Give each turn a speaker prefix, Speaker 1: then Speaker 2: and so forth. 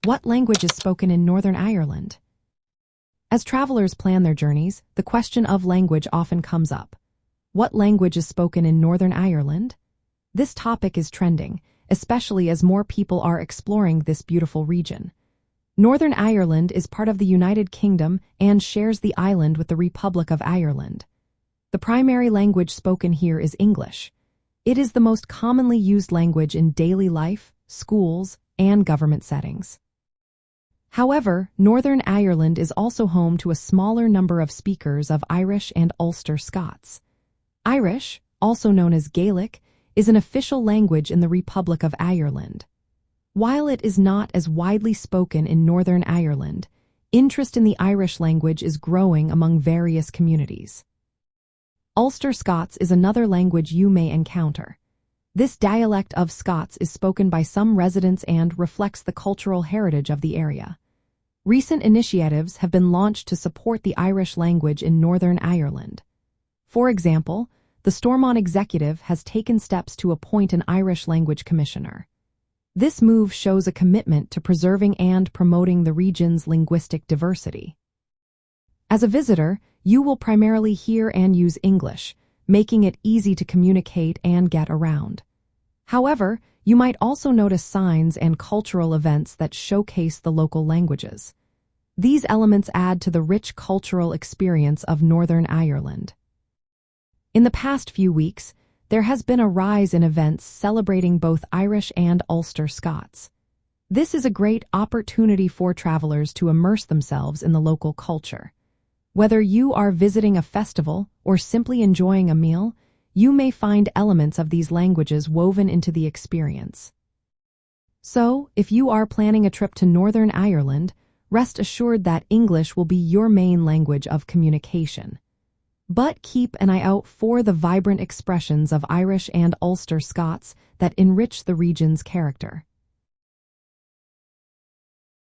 Speaker 1: What language is spoken in Northern Ireland? As travelers plan their journeys, the question of language often comes up. What language is spoken in Northern Ireland? This topic is trending, especially as more people are exploring this beautiful region. Northern Ireland is part of the United Kingdom and shares the island with the Republic of Ireland. The primary language spoken here is English. It is the most commonly used language in daily life, schools, and government settings. However, Northern Ireland is also home to a smaller number of speakers of Irish and Ulster Scots. Irish, also known as Gaelic, is an official language in the Republic of Ireland. While it is not as widely spoken in Northern Ireland, interest in the Irish language is growing among various communities. Ulster Scots is another language you may encounter. This dialect of Scots is spoken by some residents and reflects the cultural heritage of the area. Recent initiatives have been launched to support the Irish language in Northern Ireland. For example, the Stormont Executive has taken steps to appoint an Irish language commissioner. This move shows a commitment to preserving and promoting the region's linguistic diversity. As a visitor, you will primarily hear and use English, making it easy to communicate and get around. However, you might also notice signs and cultural events that showcase the local languages. These elements add to the rich cultural experience of Northern Ireland. In the past few weeks, there has been a rise in events celebrating both Irish and Ulster Scots. This is a great opportunity for travelers to immerse themselves in the local culture. Whether you are visiting a festival or simply enjoying a meal, you may find elements of these languages woven into the experience. So, if you are planning a trip to Northern Ireland, rest assured that English will be your main language of communication. But keep an eye out for the vibrant expressions of Irish and Ulster Scots that enrich the region's character.